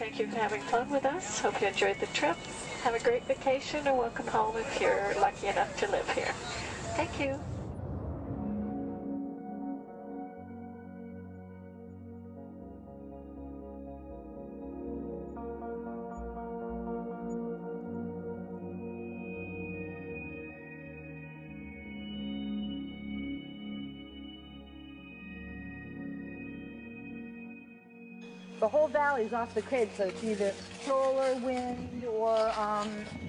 thank you for having fun with us. Hope you enjoyed the trip. Have a great vacation and welcome home if you're lucky enough to live here. Thank you. The whole valley's off the grid, so it's either solar, wind, or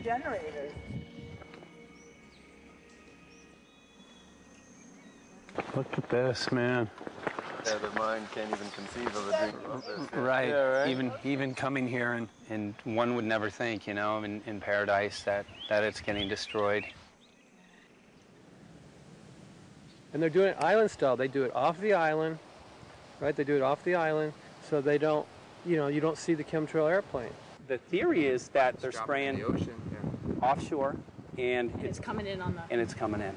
generators. Look at this, man. Yeah, the mind can't even conceive of a dream of this. Yeah. Right. Yeah, right. Even coming here, and one would never think, you know, in paradise that it's getting destroyed. And they're doing it island style. They do it off the island, right? They do it off the island. So they don't, you know, you don't see the chemtrail airplane. The theory is that they're spraying the ocean, offshore, and it's coming in on the. And it's coming in.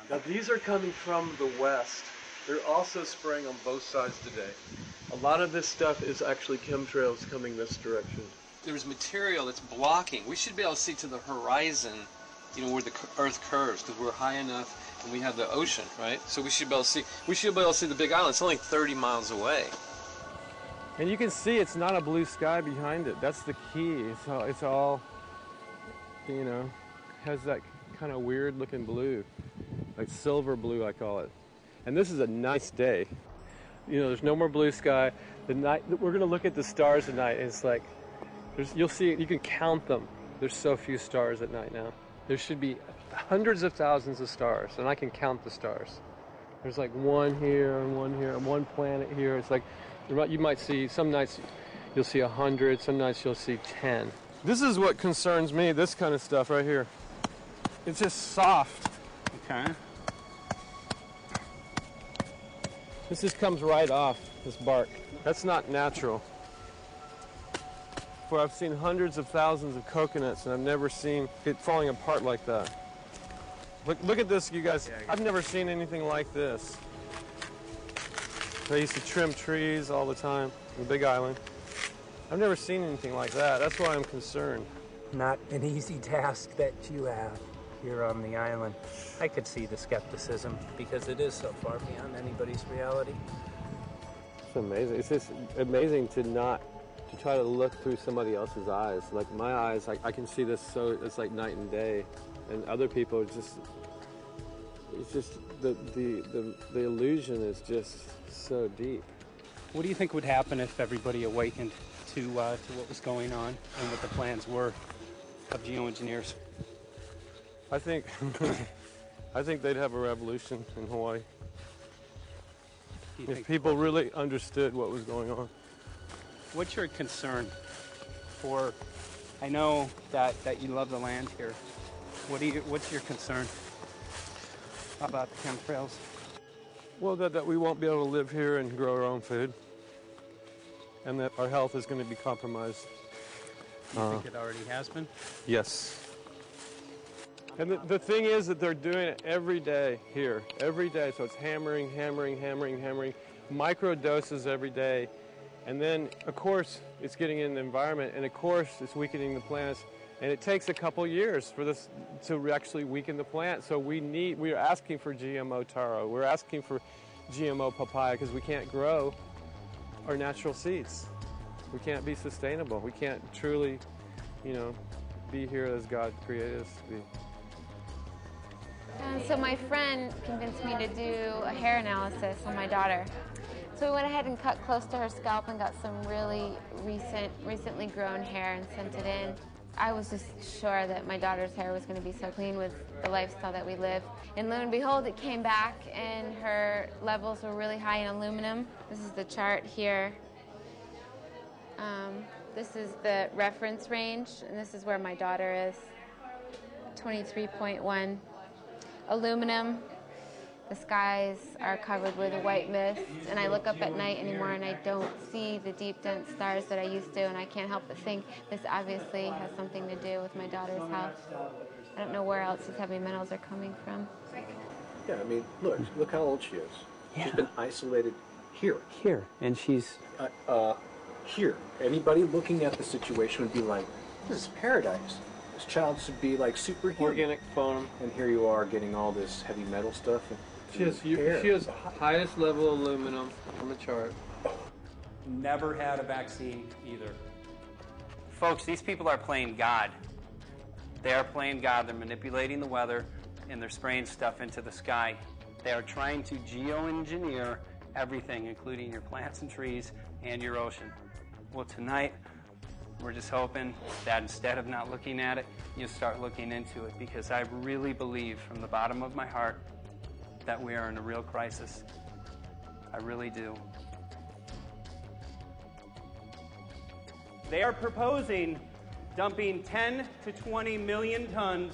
Now these are coming from the west. They're also spraying on both sides today. A lot of this stuff is actually chemtrails coming this direction. There's material that's blocking. We should be able to see to the horizon, you know, where the Earth curves, because we're high enough and we have the ocean, right? So we should be able to see. We should be able to see the Big Island. It's only 30 miles away. And you can see it's not a blue sky behind it. That's the key. It's all, you know, has that kind of weird looking blue, like silver blue, I call it. And this is a nice day. You know, there's no more blue sky. The night we're gonna look at the stars tonight, and it's like, you'll see it. You can count them. There's so few stars at night now. There should be hundreds of thousands of stars, and I can count the stars. There's like one here and one planet here. It's like. You might see, some nights you'll see 100, some nights you'll see 10. This is what concerns me, this kind of stuff right here. It's just soft. Okay. This just comes right off, this bark. That's not natural. For I've seen hundreds of thousands of coconuts and I've never seen it falling apart like that. Look at this, you guys. I've never seen anything like this. I used to trim trees all the time in the Big Island. I've never seen anything like that. That's why I'm concerned. Not an easy task that you have here on the island. I could see the skepticism because it is so far beyond anybody's reality. It's amazing. It's just amazing to try to look through somebody else's eyes. Like my eyes, I can see this so it's like night and day. And other people, it's just the illusion is just so deep. What do you think would happen if everybody awakened to what was going on and what the plans were of geoengineers? I think they'd have a revolution in Hawaii. If people really understood what was going on. What's your concern for? I know that you love the land here. What's your concern about the chemtrails? Well, that we won't be able to live here and grow our own food, and that our health is going to be compromised. Do you think it already has been? Yes. And the thing is that they're doing it every day here, every day. So it's hammering, micro doses every day. And then, of course, it's getting in the environment, and of course, it's weakening the plants. And it takes a couple years for this to actually weaken the plant. So we are asking for GMO taro. We're asking for GMO papaya because we can't grow our natural seeds. We can't be sustainable. We can't truly, you know, be here as God created us to be. So my friend convinced me to do a hair analysis on my daughter. So we went ahead and cut close to her scalp and got some really recently grown hair and sent it in. I was just sure that my daughter's hair was going to be so clean with the lifestyle that we live. And lo and behold, it came back and her levels were really high in aluminum. This is the chart here. This is the reference range, and this is where my daughter is. 23.1. Aluminum. The skies are covered with a white mist, and I look up at night anymore and I don't see the deep, dense stars that I used to, and I can't help but think this obviously has something to do with my daughter's health. I don't know where else these heavy metals are coming from. Yeah, I mean, look how old she is. Yeah. She's been isolated here. Here, and she's... here. Anybody looking at the situation would be like, this is paradise. This child should be like superhuman. Organic foam. And here you are getting all this heavy metal stuff. She has highest level aluminum on the chart. Never had a vaccine either. Folks, these people are playing God. They are playing God. They're manipulating the weather, and they're spraying stuff into the sky. They are trying to geoengineer everything, including your plants and trees and your ocean. Well, tonight, we're just hoping that instead of not looking at it, you start looking into it, because I really believe from the bottom of my heart that we are in a real crisis. I really do. They are proposing dumping 10 to 20 million tons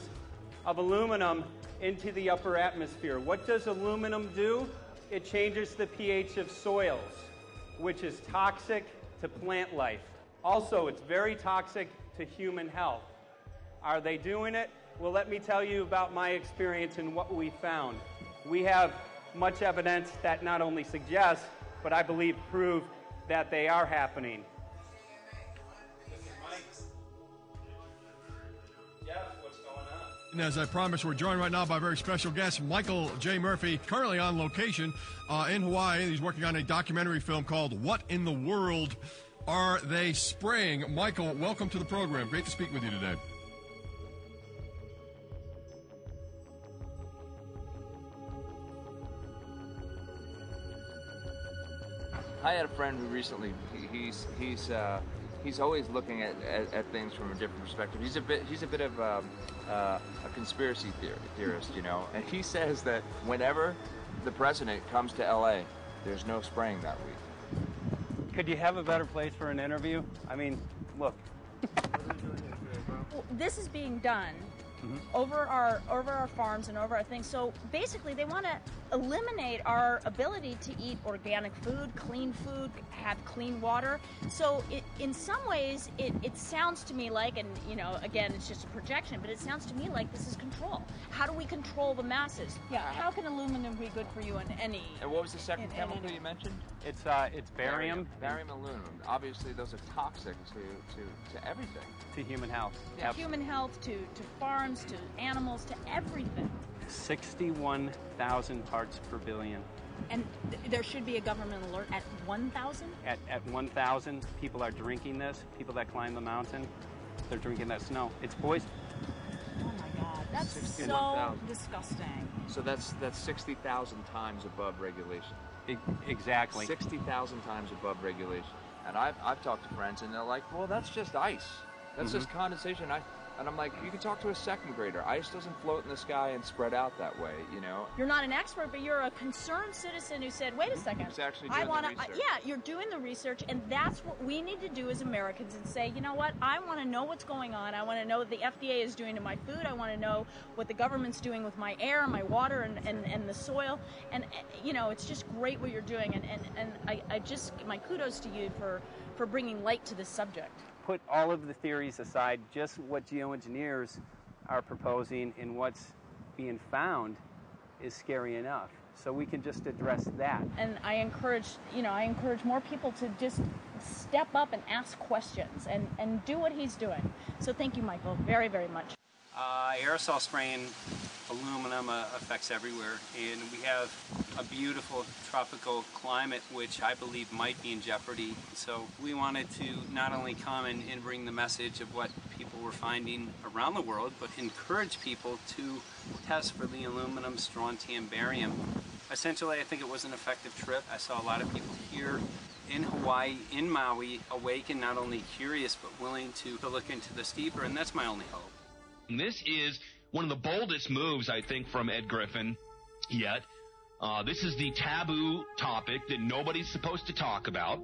of aluminum into the upper atmosphere. What does aluminum do? It changes the pH of soils, which is toxic to plant life. Also, it's very toxic to human health. Are they doing it? Well, let me tell you about my experience and what we found. We have much evidence that not only suggests, but I believe prove that they are happening. And as I promised, we're joined right now by a very special guest, Michael J. Murphy, currently on location in Hawaii. He's working on a documentary film called What in the World Are They Spraying? Michael, welcome to the program. Great to speak with you today. I had a friend who recently, he's always looking at things from a different perspective. He's a bit of a conspiracy theorist, you know, and he says that whenever the president comes to L.A., there's no spraying that week. Could you have a better place for an interview? I mean, look. Well, this is being done over our farms and over our things. So basically, they want to eliminate our ability to eat organic food, have clean water. So in some ways, it sounds to me like, and you know, again, it's just a projection, but it sounds to me like this is control. How do we control the masses? Yeah. How can aluminum be good for you in any? And what was the second chemical you mentioned? It's barium. Barium aluminum. Obviously, those are toxic to everything. To human health. Yeah. Human health, to farms, to animals, to everything. 61,000 parts per billion. And there should be a government alert at 1,000? At 1,000, people are drinking this. People that climb the mountain, they're drinking that snow. It's poison. Oh my God, that's so disgusting. So that's 60,000 times above regulation. Exactly. 60,000 times above regulation. And I've talked to friends, and they're like, well, that's just ice. That's just condensation. And I'm like, you can talk to a second grader. Ice doesn't float in the sky and spread out that way, you know? You're not an expert, but you're a concerned citizen who said, wait a second. Who's actually doing the research. Yeah, you're doing the research, and that's what we need to do as Americans and say, you know what, I want to know what's going on. I want to know what the FDA is doing to my food. I want to know what the government's doing with my air, my water, and the soil. And, you know, it's just great what you're doing. And I just, my kudos to you for bringing light to this subject. Put all of the theories aside, just what geoengineers are proposing and what's being found is scary enough. So we can just address that. And I encourage more people to just step up and ask questions and do what he's doing. So thank you, Michael, very, very much. Aerosol spraying aluminum affects everywhere, and we have a beautiful tropical climate which I believe might be in jeopardy. So we wanted to not only come and bring the message of what people were finding around the world, but encourage people to test for the aluminum, strontium, barium. Essentially, I think it was an effective trip. I saw a lot of people here in Hawaii, in Maui, awake and not only curious, but willing to look into this deeper, and that's my only hope. This is one of the boldest moves, I think, from Ed Griffin yet. This is the taboo topic that nobody's supposed to talk about,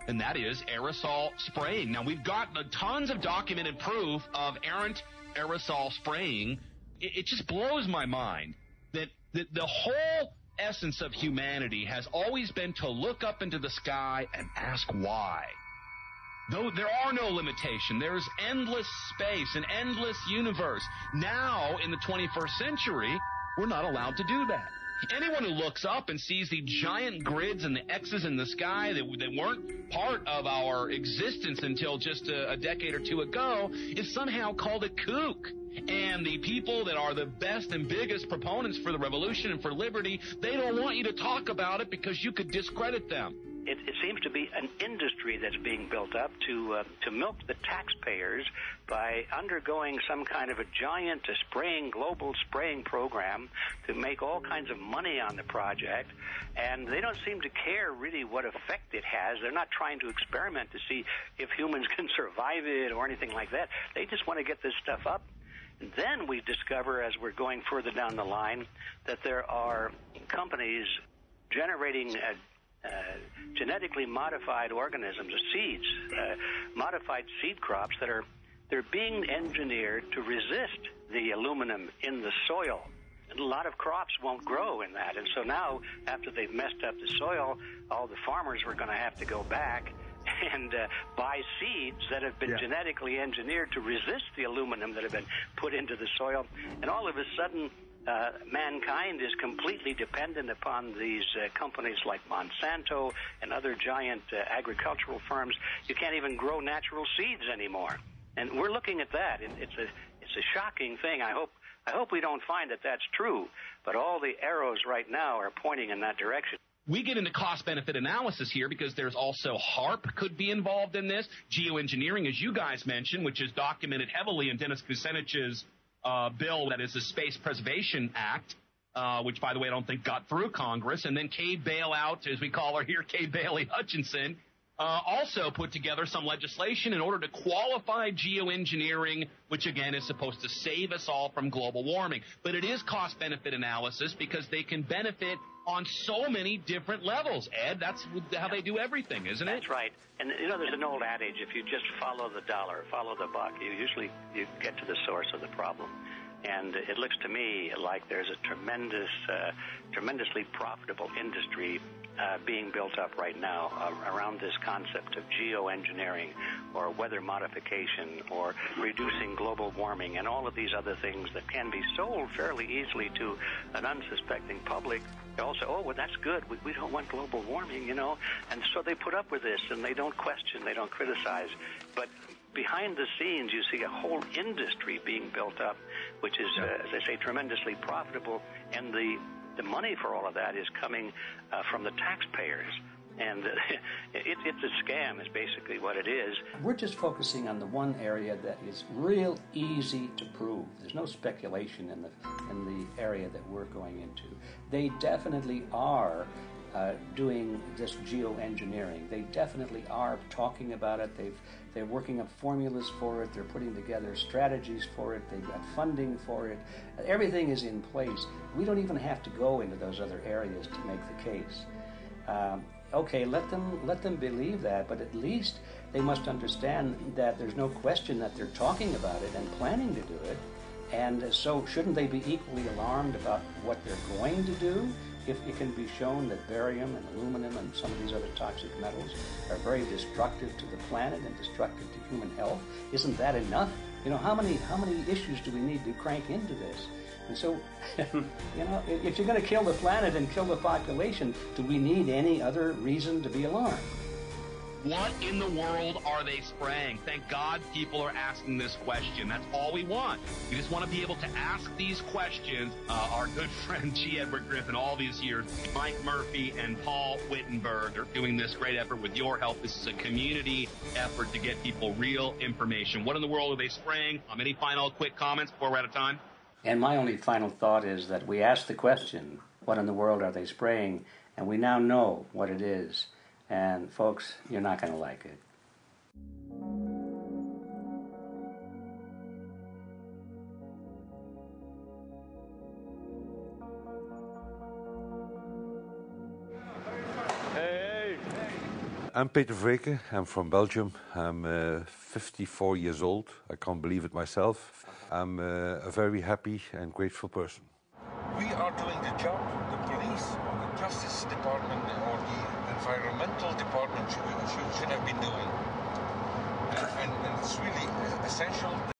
and that is aerosol spraying. Now, we've got tons of documented proof of errant aerosol spraying. It just blows my mind that the whole essence of humanity has always been to look up into the sky and ask why. Though there are no limitations, there's endless space, an endless universe. Now, in the 21st century, we're not allowed to do that. Anyone who looks up and sees the giant grids and the X's in the sky that weren't part of our existence until just a decade or two ago is somehow called a kook. And the people that are the best and biggest proponents for the revolution and for liberty, they don't want you to talk about it because you could discredit them. It seems to be an industry that's being built up to milk the taxpayers by undergoing some kind of a giant global spraying program to make all kinds of money on the project. And they don't seem to care really what effect it has. They're not trying to experiment to see if humans can survive it or anything like that. They just want to get this stuff up. And then we discover, as we're going further down the line, that there are companies generating genetically modified organisms, seeds, modified seed crops they're being engineered to resist the aluminum in the soil. And a lot of crops won't grow in that. And so now, after they've messed up the soil, all the farmers were going to have to go back and buy seeds that have been genetically engineered to resist the aluminum that have been put into the soil. And all of a sudden, mankind is completely dependent upon these companies like Monsanto and other giant agricultural firms. You can't even grow natural seeds anymore. And we're looking at that. It's a shocking thing. I hope we don't find that that's true. But all the arrows right now are pointing in that direction. We get into cost-benefit analysis here because there's also HARP could be involved in this. Geoengineering, as you guys mentioned, which is documented heavily in Dennis Kucinich's bill, that is the Space Preservation Act, which, by the way, I don't think got through Congress. And then Kay Bailout, as we call her here, Kay Bailey Hutchinson, also put together some legislation in order to qualify geoengineering, which, again, is supposed to save us all from global warming. But it is cost-benefit analysis because they can benefit on so many different levels, Ed. That's how they do everything, isn't it? That's right. And, you know, there's an old adage, if you just follow the dollar, follow the buck, you get to the source of the problem. And it looks to me like there's a tremendously profitable industry being built up right now around this concept of geoengineering or weather modification or reducing global warming and all of these other things that can be sold fairly easily to an unsuspecting public. They all say, oh, well, that's good. We don't want global warming, you know. And so they put up with this, and they don't question, they don't criticize. But behind the scenes, you see a whole industry being built up, which is, as I say, tremendously profitable. And the money for all of that is coming from the taxpayers. And it's a scam is basically what it is. We're just focusing on the one area that is real easy to prove. There's no speculation in the area that we're going into. They definitely are doing this geoengineering. They definitely are talking about it. They're working up formulas for it. They're putting together strategies for it. They've got funding for it. Everything is in place. We don't even have to go into those other areas to make the case. Okay, let them believe that, but at least they must understand that there's no question that they're talking about it and planning to do it. And so shouldn't they be equally alarmed about what they're going to do if it can be shown that barium and aluminum and some of these other toxic metals are very destructive to the planet and destructive to human health? Isn't that enough? You know, how many issues do we need to crank into this? And so, you know, if you're going to kill the planet and kill the population, do we need any other reason to be alarmed? What in the world are they spraying? Thank God people are asking this question. That's all we want. We just want to be able to ask these questions. Our good friend G. Edward Griffin, all these years, Mike Murphy and Paul Wittenberg are doing this great effort with your help. This is a community effort to get people real information. What in the world are they spraying? Any final quick comments before we're out of time? And my only final thought is that we asked the question, what in the world are they spraying? And we now know what it is. And folks, you're not going to like it. Hey! I'm Peter Vreke. I'm from Belgium. I'm 54 years old. I can't believe it myself. I'm a very happy and grateful person. We are doing the job the police or the Justice Department or the Environmental Department should have been doing. And it's really essential